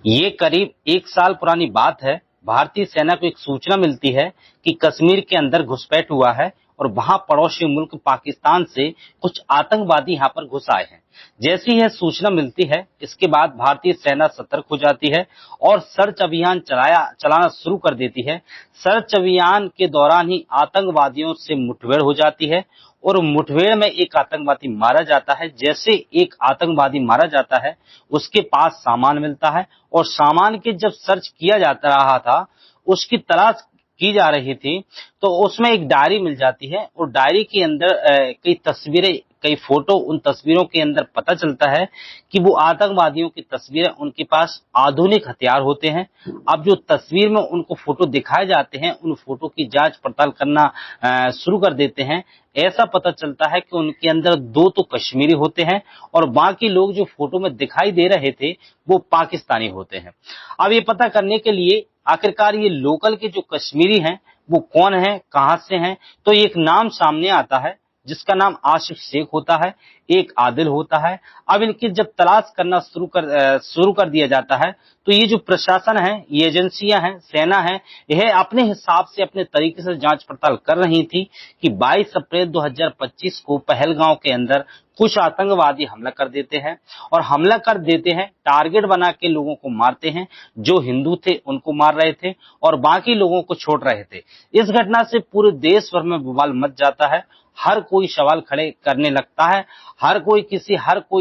ये करीब 1 साल पुरानी बात है। भारतीय सेना को एक सूचना मिलती है कि कश्मीर के अंदर घुसपैठ हुआ है और वहां पड़ोसी मुल्क पाकिस्तान से कुछ आतंकवादी यहां पर घुस आए हैं। जैसी यह सूचना मिलती है, इसके बाद भारतीय सेना सतर्क हो जाती है और सर्च अभियान चलाना शुरू कर देती है। सर्च अभियान के दौरान ही आतंकवादियों से मुठभेड़ हो जाती है और मुठभेड़ में एक आतंकवादी मारा जाता है। जैसे एक आतंकवादी मारा जाता है, उसके पास सामान मिलता है और सामान के जब सर्च किया जाता रहा था, उसकी तलाश की जा रही थी, तो उसमें एक डायरी मिल जाती है और डायरी के अंदर कई तस्वीरें, कई फोटो। उन तस्वीरों के अंदर पता चलता है कि वो आतंकवादियों की तस्वीरें, उनके पास आधुनिक हथियार होते हैं। अब जो तस्वीर में उनको फोटो दिखाए जाते हैं, उन फोटो की जांच पड़ताल करना शुरू कर देते हैं। ऐसा पता चलता है कि उनके अंदर दो तो कश्मीरी होते हैं और बाकी लोग जो फोटो में दिखाई दे रहे थे वो पाकिस्तानी होते हैं। अब ये पता करने के लिए आखिरकार ये लोकल के जो कश्मीरी हैं वो कौन है, कहां से हैं, तो एक नाम सामने आता है जिसका नाम आसिफ शेख होता है, एक आदिल होता है। अब इनकी जब तलाश करना शुरू कर दिया जाता है, तो ये जो प्रशासन है, ये एजेंसियां हैं, सेना है, यह अपने हिसाब से अपने तरीके से जांच पड़ताल कर रही थी कि 22 अप्रैल 2025 को पहलगांव के अंदर कुछ आतंकवादी हमला कर देते हैं और हमला कर देते हैं, टारगेट बना के लोगों को मारते हैं। जो हिंदू थे उनको मार रहे थे और बाकी लोगों को छोड़ रहे थे। इस घटना से पूरे देश भर में बवाल मच जाता है। हर कोई सवाल खड़े करने लगता है, हर कोई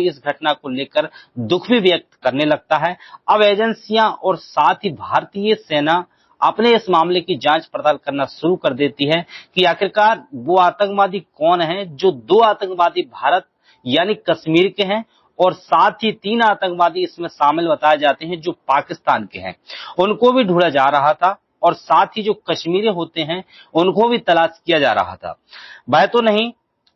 इस घटना को लेकर दुख भी व्यक्त करने लगता है। अब एजेंसियां और साथ ही भारतीय सेना अपने इस मामले की जांच पड़ताल करना शुरू कर देती है कि आखिरकार वो आतंकवादी कौन है। जो दो आतंकवादी भारत यानी कश्मीर के हैं और साथ ही 3 आतंकवादी इसमें शामिल बताए जाते हैं जो पाकिस्तान के हैं, उनको भी ढूंढा जा रहा था और साथ ही जो कश्मीरी होते हैं उनको भी तलाश किया जा रहा था। बह तो नहीं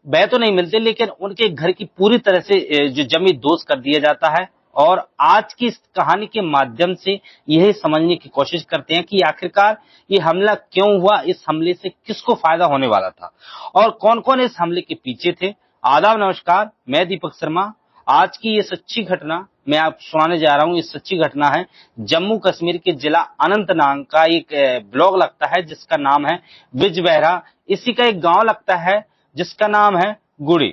बह तो नहीं मिलते, लेकिन उनके घर की पूरी तरह से जो जमी दोष कर दिया जाता है। और आज की इस कहानी के माध्यम से यही समझने की कोशिश करते हैं कि आखिरकार ये हमला क्यों हुआ, इस हमले से किसको फायदा होने वाला था और कौन कौन इस हमले के पीछे थे। आदाब, नमस्कार, मैं दीपक शर्मा। आज की ये सच्ची घटना मैं आप सुनाने जा रहा हूँ। ये सच्ची घटना है जम्मू कश्मीर के जिला अनंतनाग का एक ब्लॉग लगता है जिसका नाम है बिजबहरा। इसी का एक गांव लगता है जिसका नाम है गुड़ी।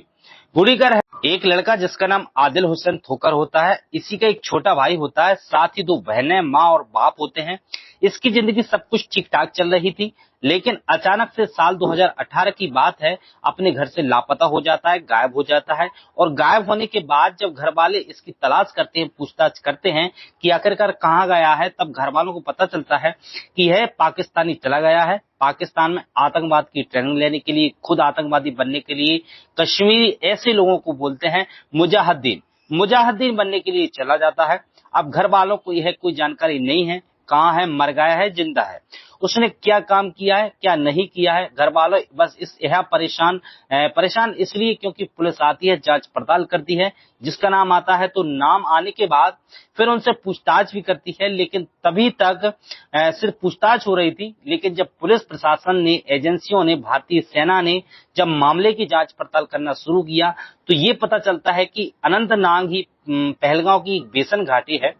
गुड़ी का एक लड़का जिसका नाम आदिल हुसैन ठोकर होता है। इसी का एक छोटा भाई होता है, साथ ही 2 बहनें, माँ और बाप होते हैं। इसकी जिंदगी सब कुछ ठीक ठाक चल रही थी, लेकिन अचानक से साल 2018 की बात है, अपने घर से लापता हो जाता है, गायब हो जाता है। और गायब होने के बाद जब घर वाले इसकी तलाश करते हैं, पूछताछ करते हैं कि आखिरकार कहाँ गया है, तब घर वालों को पता चलता है कि यह पाकिस्तानी चला गया है। पाकिस्तान में आतंकवाद की ट्रेनिंग लेने के लिए, खुद आतंकवादी बनने के लिए कश्मीरी ऐसे लोगों को बोलते हैं मुजाहिदीन, मुजाहिदीन बनने के लिए चला जाता है। अब घर वालों को यह कोई जानकारी नहीं है, कहाँ है, मर गया है, जिंदा है, उसने क्या काम किया है, क्या नहीं किया है। घर वालों बस इस यह परेशान इसलिए क्योंकि पुलिस आती है, जांच पड़ताल करती है, जिसका नाम आता है, तो नाम आने के बाद फिर उनसे पूछताछ भी करती है। लेकिन तभी तक सिर्फ पूछताछ हो रही थी, लेकिन जब पुलिस प्रशासन ने, एजेंसियों ने, भारतीय सेना ने जब मामले की जांच पड़ताल करना शुरू किया, तो ये पता चलता है कि अनंतनाग ही पहलगांव की एक बेसन घाटी है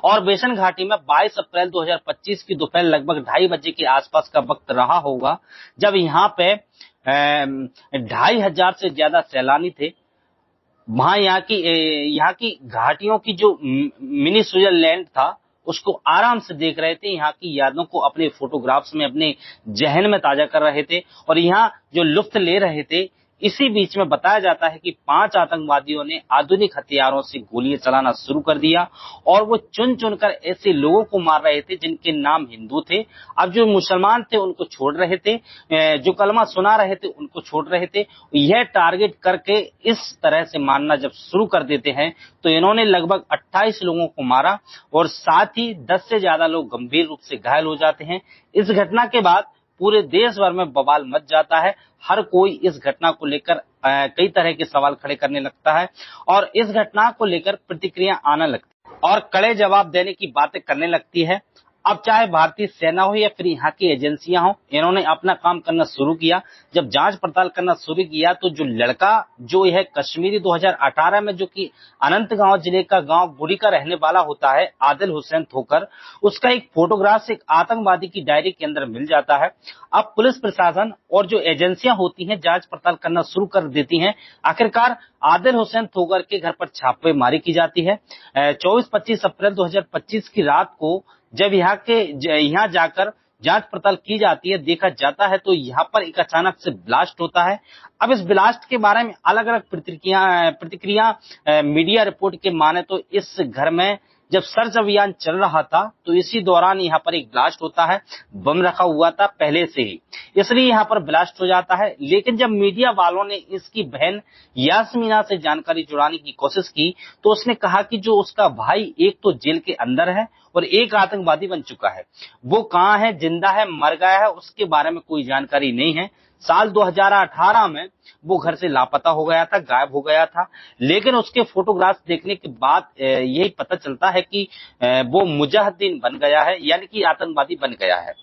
और बेसन घाटी में 22 अप्रैल 2025 की दोपहर लगभग 2:30 के आसपास का वक्त रहा होगा, जब यहाँ पे 2,500 से ज्यादा सैलानी थे। वहां यहाँ की घाटियों की जो मिनी स्विट्जरलैंड था उसको आराम से देख रहे थे, यहाँ की यादों को अपने फोटोग्राफ्स में, अपने जहन में ताजा कर रहे थे और यहाँ जो लुत्फ ले रहे थे। इसी बीच में बताया जाता है कि 5 आतंकवादियों ने आधुनिक हथियारों से गोलियां चलाना शुरू कर दिया और वो चुन चुनकर ऐसे लोगों को मार रहे थे जिनके नाम हिंदू थे। अब जो मुसलमान थे उनको छोड़ रहे थे, जो कलमा सुना रहे थे उनको छोड़ रहे थे। यह टारगेट करके इस तरह से मारना जब शुरू कर देते हैं, तो इन्होंने लगभग 28 लोगों को मारा और साथ ही 10 से ज्यादा लोग गंभीर रूप से घायल हो जाते हैं। इस घटना के बाद पूरे देश भर में बवाल मच जाता है। हर कोई इस घटना को लेकर कई तरह के सवाल खड़े करने लगता है और इस घटना को लेकर प्रतिक्रिया आने लगती है और कड़े जवाब देने की बातें करने लगती है। अब चाहे भारतीय सेना हो या फिर यहाँ की एजेंसियां हो, इन्होंने अपना काम करना शुरू किया। जब जांच पड़ताल करना शुरू किया तो जो लड़का जो यह कश्मीरी 2018 में जो कि अनंतगांव जिले का गांव बुरी का रहने वाला होता है, आदिल हुसैन ठोकर, उसका एक फोटोग्राफ एक आतंकवादी की डायरी के अंदर मिल जाता है। अब पुलिस प्रशासन और जो एजेंसियां होती हैं जांच पड़ताल करना शुरू कर देती हैं। आखिरकार आदिल हुसैन ठोकर के घर पर छापेमारी की जाती है। 24-25 अप्रैल 2025 की रात को जब यहाँ जाकर जांच पड़ताल की जाती है, देखा जाता है तो यहाँ पर एक अचानक से ब्लास्ट होता है। अब इस ब्लास्ट के बारे में अलग अलग प्रतिक्रिया मीडिया रिपोर्ट के माने तो इस घर में जब सर्च अभियान चल रहा था तो इसी दौरान यहाँ पर एक ब्लास्ट होता है। बम रखा हुआ था पहले से ही, इसलिए यहाँ पर ब्लास्ट हो जाता है। लेकिन जब मीडिया वालों ने इसकी बहन यास्मीना से जानकारी जुड़ाने की कोशिश की तो उसने कहा कि जो उसका भाई एक तो जेल के अंदर है और एक आतंकवादी बन चुका है, वो कहाँ है, जिंदा है, मर गया है, उसके बारे में कोई जानकारी नहीं है। साल 2018 में वो घर से लापता हो गया था, गायब हो गया था। लेकिन उसके फोटोग्राफ्स देखने के बाद यही पता चलता है कि वो मुजाहिदीन बन गया है, यानी कि आतंकवादी बन गया है।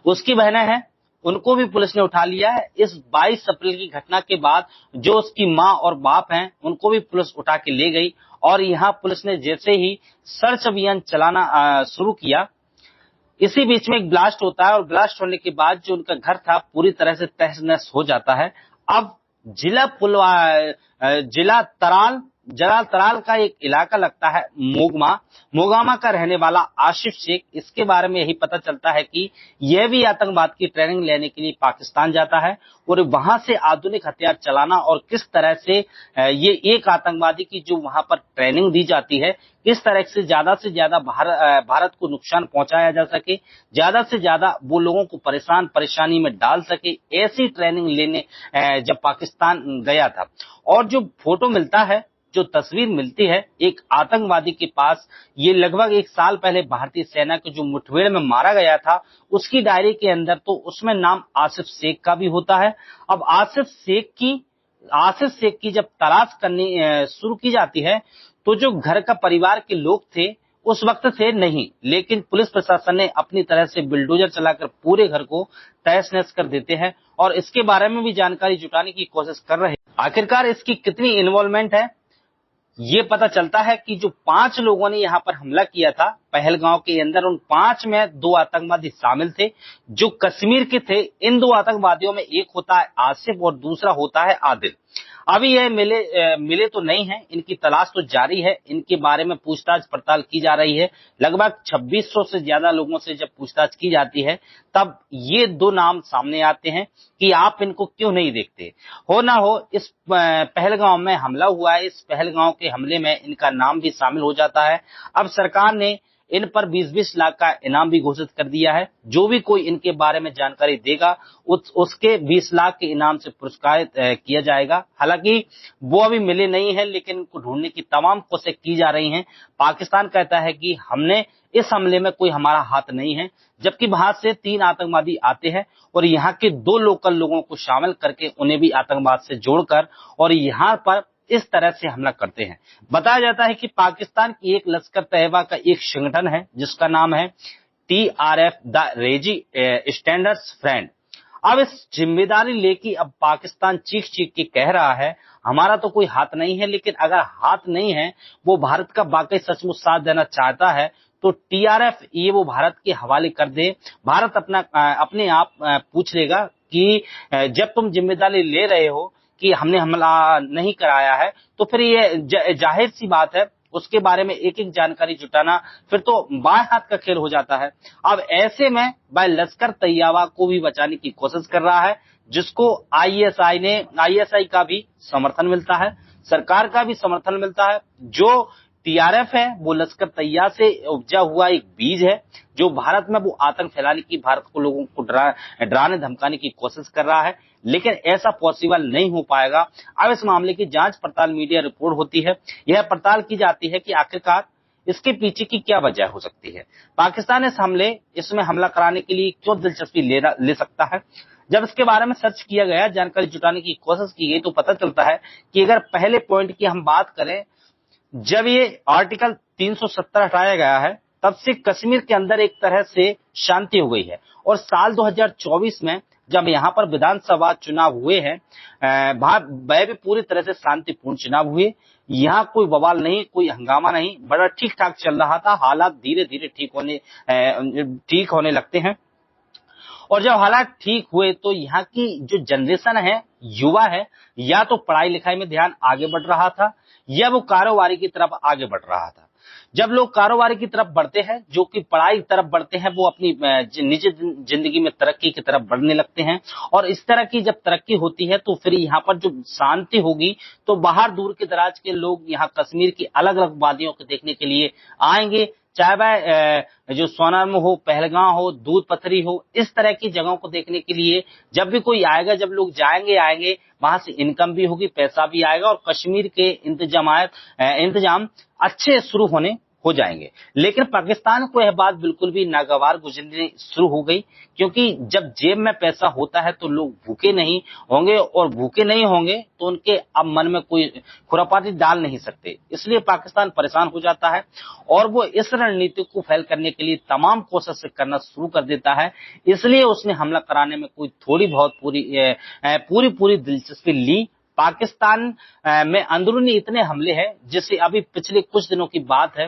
उसकी बहनें हैं, उनको भी पुलिस ने उठा लिया है। इस 22 अप्रैल की घटना के बाद जो उसकी मां और बाप हैं, उनको भी पुलिस उठा के ले गई। और यहाँ पुलिस ने जैसे ही सर्च अभियान चलाना शुरू किया, इसी बीच में एक ब्लास्ट होता है और ब्लास्ट होने के बाद जो उनका घर था पूरी तरह से तहस नहस हो जाता है। अब जिला जलाल तराल का एक इलाका लगता है मोगामा का रहने वाला आसिफ शेख, इसके बारे में यही पता चलता है कि यह भी आतंकवाद की ट्रेनिंग लेने के लिए पाकिस्तान जाता है और वहां से आधुनिक हथियार चलाना और किस तरह से ये एक आतंकवादी की जो वहां पर ट्रेनिंग दी जाती है, किस तरह से ज्यादा भारत को नुकसान पहुंचाया जा सके, ज्यादा से ज्यादा वो लोगों को परेशानी में डाल सके, ऐसी ट्रेनिंग लेने जब पाकिस्तान गया था। और जो फोटो मिलता है, जो तस्वीर मिलती है एक आतंकवादी के पास, ये लगभग एक साल पहले भारतीय सेना के जो मुठभेड़ में मारा गया था उसकी डायरी के अंदर, तो उसमें नाम आसिफ शेख का भी होता है। अब आसिफ शेख की जब तलाश करनी शुरू की जाती है तो जो घर का परिवार के लोग थे उस वक्त थे नहीं, लेकिन पुलिस प्रशासन ने अपनी तरह से बिल्डोजर चलाकर पूरे घर को तहस नहस कर देते हैं और इसके बारे में भी जानकारी जुटाने की कोशिश कर रहे हैं। आखिरकार इसकी कितनी इन्वॉल्वमेंट है ये पता चलता है कि जो 5 लोगों ने यहाँ पर हमला किया था पहलगांव के अंदर, उन 5 में 2 आतंकवादी शामिल थे जो कश्मीर के थे। इन 2 आतंकवादियों में एक होता है आसिफ और दूसरा होता है आदिल। अभी ये मिले तो नहीं है, इनकी तलाश तो जारी है, इनके बारे में पूछताछ पड़ताल की जा रही है। लगभग 2600 से ज्यादा लोगों से जब पूछताछ की जाती है तब ये 2 नाम सामने आते हैं कि आप इनको क्यों नहीं देखते। हो ना हो इस पहलगांव में हमला हुआ है, इस पहलगांव के हमले में इनका नाम भी शामिल हो जाता है। अब सरकार ने इन पर 20-20 लाख का इनाम भी घोषित कर दिया है। जो भी कोई इनके बारे में जानकारी देगा उसके 20 लाख के इनाम से पुरस्कृत किया जाएगा। हालांकि वो अभी मिले नहीं है, लेकिन इनको ढूंढने की तमाम कोशिशें की जा रही हैं। पाकिस्तान कहता है कि हमने इस हमले में कोई हमारा हाथ नहीं है, जबकि वहां से 3 आतंकवादी आते हैं और यहाँ के 2 लोकल लोगों को शामिल करके उन्हें भी आतंकवाद से जोड़कर और यहाँ पर इस तरह से हमला करते हैं। बताया जाता है कि पाकिस्तान की एक लश्कर तैयबा का एक संगठन है जिसका नाम है TRF, द रेजी स्टैंडर्ड्स फ्रेंड। अब इस जिम्मेदारी लेके अब पाकिस्तान चीख चीख के कह रहा है हमारा तो कोई हाथ नहीं है, लेकिन अगर हाथ नहीं है, वो भारत का वाकई सचमुच साथ देना चाहता है तो TRF ये वो भारत के हवाले कर दे। भारत अपने आप पूछ लेगा कि जब तुम जिम्मेदारी ले रहे हो कि हमने हमला नहीं कराया है, तो फिर ये जाहिर सी बात है उसके बारे में एक एक जानकारी जुटाना फिर तो बाएं हाथ का खेल हो जाता है। अब ऐसे में वह लश्कर तैयबा को भी बचाने की कोशिश कर रहा है, जिसको आईएसआई का भी समर्थन मिलता है, सरकार का भी समर्थन मिलता है। जो TRF है वो लश्कर तैयबा से उपजा हुआ एक बीज है जो भारत में वो आतंक फैलाने की, भारत को लोगों को डराने धमकाने की कोशिश कर रहा है, लेकिन ऐसा पॉसिबल नहीं हो पाएगा। अब इस मामले की जांच पड़ताल मीडिया रिपोर्ट होती है, यह पड़ताल की जाती है कि आखिरकार इसके पीछे की क्या वजह हो सकती है। पाकिस्तान इसमें हमला कराने के लिए क्यों दिलचस्पी ले सकता है। जब इसके बारे में सर्च किया गया, जानकारी जुटाने की कोशिश की गई, तो पता चलता है कि अगर पहले पॉइंट की हम बात करें, जब ये आर्टिकल 370 हटाया गया है तब से कश्मीर के अंदर एक तरह से शांति हो गई है। और साल 2024 में जब यहाँ पर विधानसभा चुनाव हुए हैं, वह भी पूरी तरह से शांतिपूर्ण चुनाव हुए। यहाँ कोई बवाल नहीं, कोई हंगामा नहीं, बड़ा ठीक ठाक चल रहा था। हालात धीरे धीरे ठीक होने लगते हैं। और जब हालात ठीक हुए तो यहाँ की जो जनरेशन है, युवा है, या तो पढ़ाई लिखाई में ध्यान आगे बढ़ रहा था या वो कारोबारी की तरफ आगे बढ़ रहा था। जब लोग कारोबारी की तरफ बढ़ते हैं, जो कि पढ़ाई की तरफ बढ़ते हैं, वो अपनी निजी जिंदगी में तरक्की की तरफ बढ़ने लगते हैं। और इस तरह की जब तरक्की होती है तो फिर यहाँ पर जो शांति होगी तो बाहर दूर के दराज के लोग यहाँ कश्मीर की अलग अलग वादियों को देखने के लिए आएंगे। चाहे वह जो सोनारम हो, पहलगांव हो, दूध पथरी हो, इस तरह की जगहों को देखने के लिए जब भी कोई आएगा, जब लोग आएंगे, वहां से इनकम भी होगी, पैसा भी आएगा और कश्मीर के इंतजाम अच्छे शुरू होने हो जाएंगे। लेकिन पाकिस्तान को यह बात बिल्कुल भी नागवार गुजरनी शुरू हो गई, क्योंकि जब जेब में पैसा होता है तो लोग भूखे नहीं होंगे, और भूखे नहीं होंगे तो उनके अब मन में कोई खुरापाती डाल नहीं सकते। इसलिए पाकिस्तान परेशान हो जाता है और वो इस रणनीति को फैल करने के लिए तमाम कोशिश करना शुरू कर देता है। इसलिए उसने हमला कराने में कोई थोड़ी बहुत पूरी दिलचस्पी ली। पाकिस्तान में अंदरूनी इतने हमले हैं, जिससे अभी पिछले कुछ दिनों की बात है,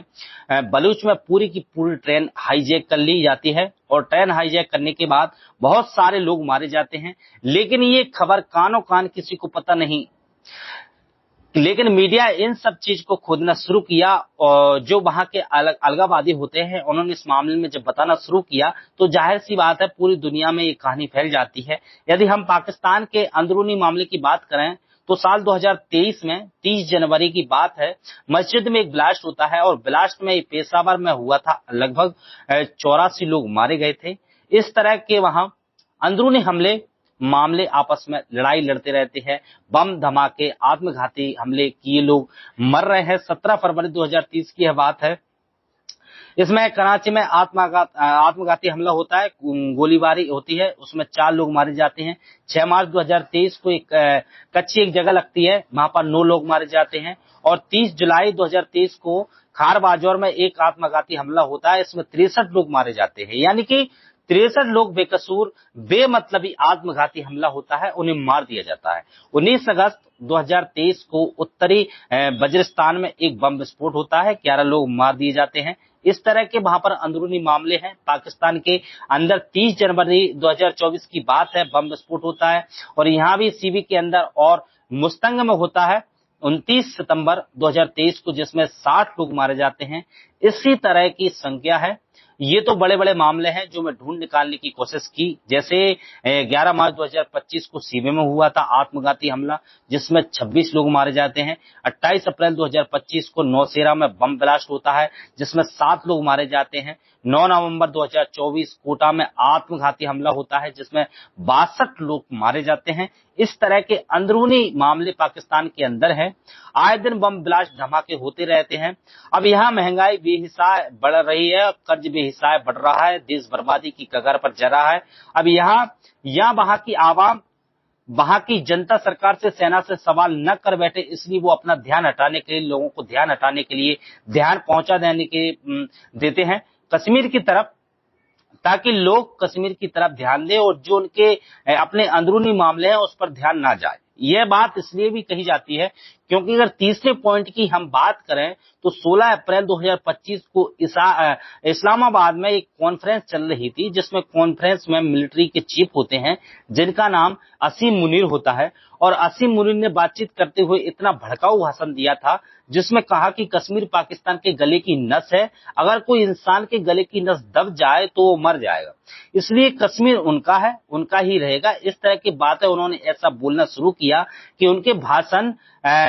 बलूच में पूरी की पूरी ट्रेन हाईजैक कर ली जाती है और ट्रेन हाईजैक करने के बाद बहुत सारे लोग मारे जाते हैं। लेकिन ये खबर कानों कान किसी को पता नहीं, लेकिन मीडिया इन सब चीज को खोदना शुरू किया और जो वहां के अलगाववादी होते हैं उन्होंने इस मामले में जब बताना शुरू किया तो जाहिर सी बात है पूरी दुनिया में ये कहानी फैल जाती है। यदि हम पाकिस्तान के अंदरूनी मामले की बात करें तो साल 2023 में 30 जनवरी की बात है, मस्जिद में एक ब्लास्ट होता है और ब्लास्ट में पेशावर में हुआ था। लगभग 84 लोग मारे गए थे। इस तरह के वहां अंदरूनी मामले आपस में लड़ाई लड़ते रहते हैं, बम धमाके, आत्मघाती हमले किए लोग मर रहे हैं। 17 फरवरी 2030 की यह बात है। इसमें कराची में आत्मघाती हमला होता है, गोलीबारी होती है, उसमें 4 लोग मारे जाते हैं। 6 मार्च 2023 को कच्ची एक जगह लगती है, वहां पर 9 लोग मारे जाते हैं। और 30 जुलाई 2023 को खार बाजार में एक आत्मघाती हमला होता है, इसमें 63 लोग मारे जाते हैं। यानी कि 63 लोग बेकसूर बेमतलबी आत्मघाती हमला होता है, उन्हें मार दिया जाता है। 19 अगस्त 2023 को उत्तरी वजिरिस्तान में एक बम विस्फोट होता है, 11 लोग मार दिए जाते हैं। इस तरह के वहां पर अंदरूनी मामले हैं पाकिस्तान के अंदर। 30 जनवरी 2024 की बात है, बम विस्फोट होता है और यहाँ भी सीवी के अंदर और मुस्तंग में होता है 29 सितंबर 2023 को, जिसमें 60 लोग मारे जाते हैं। इसी तरह की संख्या है। ये तो बड़े बड़े मामले हैं जो मैं ढूंढ निकालने की कोशिश की। जैसे 11 मार्च 2025 को सीबे में हुआ था आत्मघाती हमला, जिसमें 26 लोग मारे जाते हैं। 28 अप्रैल 2025 को नौशेरा में बम ब्लास्ट होता है, जिसमें 7 लोग मारे जाते हैं। 9 नवंबर 2024 कोटा में आत्मघाती हमला होता है, जिसमें 62 लोग मारे जाते हैं। इस तरह के अंदरूनी मामले पाकिस्तान के अंदर हैं। आए दिन बम ब्लास्ट धमाके होते रहते हैं। अब यहाँ महंगाई बेहिसाब बढ़ रही है, कर्ज बेहिसाब बढ़ रहा है, देश बर्बादी की कगार पर जा रहा है। अब यहाँ वहां की आवाम, वहां की जनता सरकार से, सेना से सवाल न कर बैठे, इसलिए वो अपना ध्यान हटाने के लिए, लोगों को ध्यान हटाने के लिए ध्यान पहुंचा देते हैं कश्मीर की तरफ, ताकि लोग कश्मीर की तरफ ध्यान दें और जो उनके अपने अंदरूनी मामले हैं उस पर ध्यान ना जाए। यह बात इसलिए भी कही जाती है क्योंकि अगर तीसरे पॉइंट की हम बात करें तो 16 अप्रैल 2025 को इस्लामाबाद में एक कॉन्फ्रेंस चल रही थी, जिसमें कॉन्फ्रेंस में मिलिट्री के चीफ होते हैं जिनका नाम असीम मुनीर होता है। और असीम मुनीर ने बातचीत करते हुए इतना भड़काऊ भाषण दिया था, जिसमें कहा कि कश्मीर पाकिस्तान के गले की नस है, अगर कोई इंसान के गले की नस दब जाए तो वो मर जाएगा, इसलिए कश्मीर उनका है, उनका ही रहेगा। इस तरह की बातें उन्होंने ऐसा बोलना शुरू किया कि उनके भाषण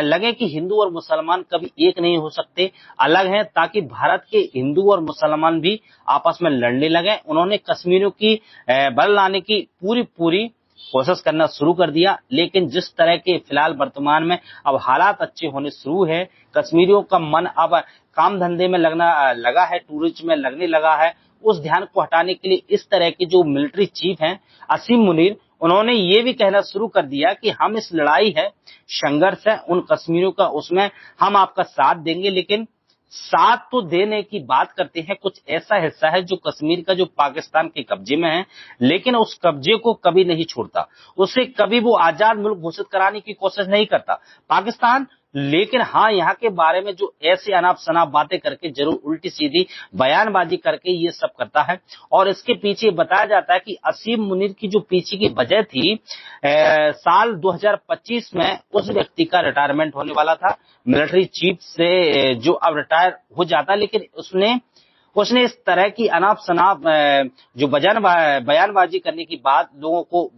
लगे कि हिंदू और मुसलमान कभी एक नहीं हो सकते, अलग हैं, ताकि भारत के हिंदू और मुसलमान भी आपस में लड़ने लगे। उन्होंने कश्मीरियों की बल लाने की पूरी कोशिश करना शुरू कर दिया। लेकिन जिस तरह के फिलहाल वर्तमान में अब हालात अच्छे होने शुरू है, कश्मीरियों का मन अब काम धंधे में लगा है, टूरिज्म में लगने लगा है, उस ध्यान को हटाने के लिए इस तरह के जो मिलिट्री चीफ हैं असीम मुनीर, उन्होंने ये भी कहना शुरू कर दिया कि हम इस लड़ाई है, संघर्ष है उन कश्मीरियों का, उसमें हम आपका साथ देंगे, लेकिन साथ तो देने की बात करते हैं, कुछ ऐसा हिस्सा है जो कश्मीर का जो पाकिस्तान के कब्जे में है, लेकिन उस कब्जे को कभी नहीं छोड़ता, उसे कभी वो आजाद मुल्क घोषित कराने की कोशिश नहीं करता पाकिस्तान। लेकिन हाँ, यहाँ के बारे में जो ऐसे अनाप शनाप बातें करके, जरूर उल्टी सीधी बयानबाजी करके ये सब करता है। और इसके पीछे बताया जाता है कि असीम मुनीर की जो पीछे की वजह थी, साल 2025 में उस व्यक्ति का रिटायरमेंट होने वाला था मिलिट्री चीफ से, जो अब रिटायर हो जाता, लेकिन उसने उसने इस तरह की अनाप शनाप जो बयानबाजी करने की बात, लोगों को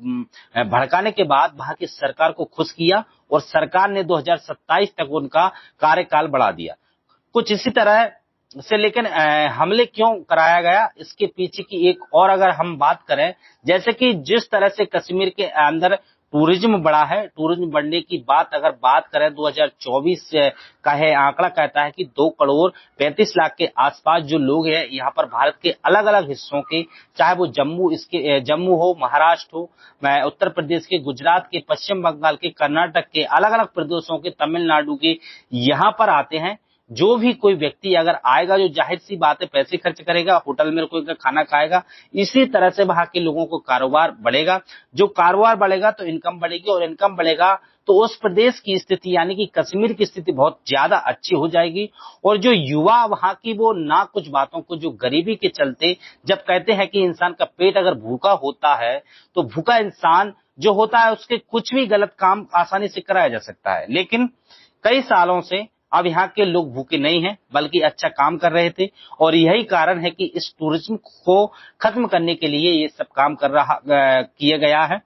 भड़काने के बाद वहां की सरकार को खुश किया और सरकार ने 2027 तक उनका कार्यकाल बढ़ा दिया। कुछ इसी तरह से, लेकिन हमले क्यों कराया गया, इसके पीछे की एक और अगर हम बात करें, जैसे कि जिस तरह से कश्मीर के अंदर टूरिज्म बढ़ा है, टूरिज्म बढ़ने की बात अगर बात करें, 2024 का है आंकड़ा कहता है कि 2 करोड़ 35 लाख के आसपास जो लोग हैं यहाँ पर भारत के अलग अलग हिस्सों के, चाहे वो जम्मू हो, महाराष्ट्र हो, उत्तर प्रदेश के, गुजरात के, पश्चिम बंगाल के, कर्नाटक के, अलग अलग प्रदेशों के, तमिलनाडु के, यहाँ पर आते हैं। जो भी कोई व्यक्ति अगर आएगा, जो जाहिर सी बात है पैसे खर्च करेगा, होटल में कोई खाना खाएगा, इसी तरह से वहां के लोगों को कारोबार बढ़ेगा। जो कारोबार बढ़ेगा तो इनकम बढ़ेगी, और इनकम बढ़ेगा तो उस प्रदेश की स्थिति यानी कि कश्मीर की स्थिति बहुत ज्यादा अच्छी हो जाएगी। और जो युवा वहां की, वो ना कुछ बातों को, जो गरीबी के चलते, जब कहते हैं कि इंसान का पेट अगर भूखा होता है तो भूखा इंसान जो होता है उसके कुछ भी गलत काम आसानी से कराया जा सकता है, लेकिन कई सालों से अब यहाँ के लोग भूखे नहीं हैं, बल्कि अच्छा काम कर रहे थे। और यही कारण है कि इस टूरिज्म को खत्म करने के लिए ये सब काम किया गया है।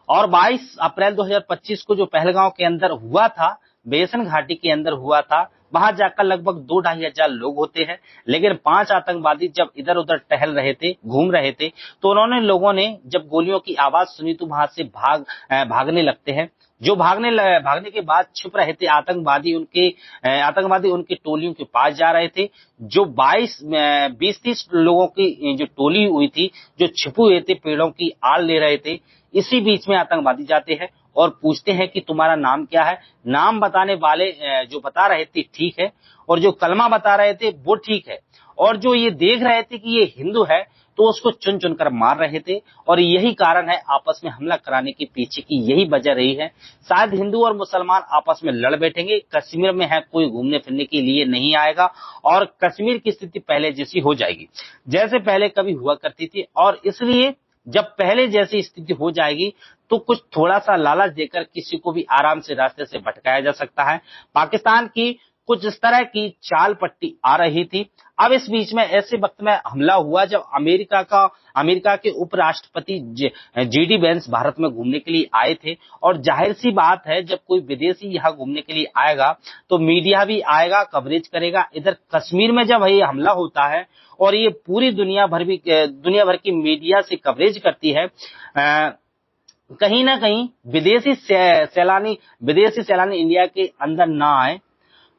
और 22 अप्रैल 2025 को जो पहलगांव के अंदर हुआ था, बेसन घाटी के अंदर हुआ था, वहां जाकर लगभग 2-2.5 हजार लोग होते हैं, लेकिन 5 आतंकवादी जब इधर उधर टहल रहे थे, घूम रहे थे, तो लोगों ने जब गोलियों की आवाज सुनी तो वहां से भागने लगते हैं। जो भागने के बाद छुप रहे थे आतंकवादी उनकी टोलियों के पास जा रहे थे। जो 20-30 लोगों की जो टोली हुई थी, जो छिपे हुए थे, पेड़ों की आड़ ले रहे थे, इसी बीच में आतंकवादी जाते हैं और पूछते हैं कि तुम्हारा नाम क्या है। नाम बताने वाले जो बता रहे थे ठीक है, और जो कलमा बता रहे थे वो ठीक है, और जो ये देख रहे थे कि ये हिंदू है तो उसको चुन चुन कर मार रहे थे। और यही कारण है आपस में हमला कराने के पीछे की यही वजह रही है। शायद हिंदू और मुसलमान आपस में लड़ बैठेंगे, कश्मीर में है कोई घूमने फिरने के लिए नहीं आएगा, और कश्मीर की स्थिति पहले जैसी हो जाएगी, जैसे पहले कभी हुआ करती थी। और इसलिए जब पहले जैसी स्थिति हो जाएगी तो कुछ थोड़ा सा लालच देकर किसी को भी आराम से रास्ते से भटकाया जा सकता है। पाकिस्तान की कुछ इस तरह की चाल पट्टी आ रही थी। अब इस बीच में ऐसे वक्त में हमला हुआ जब अमेरिका के उपराष्ट्रपति जीडी वेंस भारत में घूमने के लिए आए थे। और जाहिर सी बात है, जब कोई विदेशी यहाँ घूमने के लिए आएगा तो मीडिया भी आएगा, कवरेज करेगा। इधर कश्मीर में जब ये हमला होता है और ये पूरी दुनिया भर की मीडिया से कवरेज करती है, कहीं ना कहीं विदेशी सैलानी इंडिया के अंदर ना आए,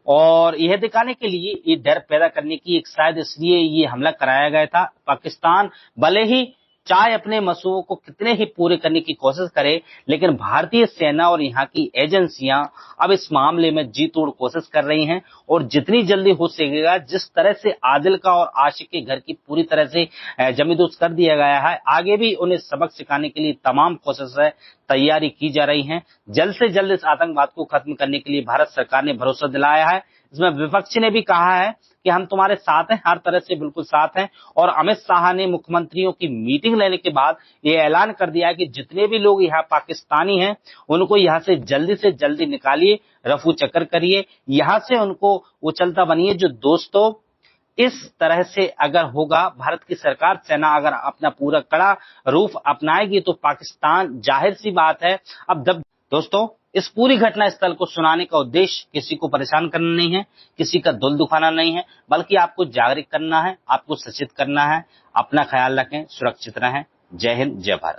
और यह दिखाने के लिए, ये डर पैदा करने की एक शायद इसलिए ये हमला कराया गया था। पाकिस्तान भले ही चाहे अपने मसूओं को कितने ही पूरे करने की कोशिश करे, लेकिन भारतीय सेना और यहाँ की एजेंसियां अब इस मामले में जी तोड़ कोशिश कर रही हैं। और जितनी जल्दी हो सकेगा, जिस तरह से आदिल का और आशिक के घर की पूरी तरह से जमींदोज कर दिया गया है, आगे भी उन्हें सबक सिखाने के लिए तमाम कोशिशें तैयारी की जा रही हैं। जल्द से जल्द इस आतंकवाद को खत्म करने के लिए भारत सरकार ने भरोसा दिलाया है। इसमें विपक्ष ने भी कहा है कि हम तुम्हारे साथ हैं, हर तरह से बिल्कुल साथ हैं। और अमित शाह ने मुख्यमंत्रियों की मीटिंग लेने के बाद ये ऐलान कर दिया कि जितने भी लोग यहाँ पाकिस्तानी हैं उनको यहाँ से जल्दी निकालिए, रफू चक्कर करिए, यहाँ से उनको उछलता बनिए। जो दोस्तों, इस तरह से अगर होगा, भारत की सरकार, सेना अगर अपना पूरा कड़ा रूप अपनाएगी तो पाकिस्तान, जाहिर सी बात है, अब जब दोस्तों इस पूरी घटना स्थल को सुनाने का उद्देश्य किसी को परेशान करना नहीं है, किसी का दिल दुखाना नहीं है, बल्कि आपको जागरूक करना है, आपको सचेत करना है। अपना ख्याल रखें, सुरक्षित रहें। जय हिंद, जय भारत।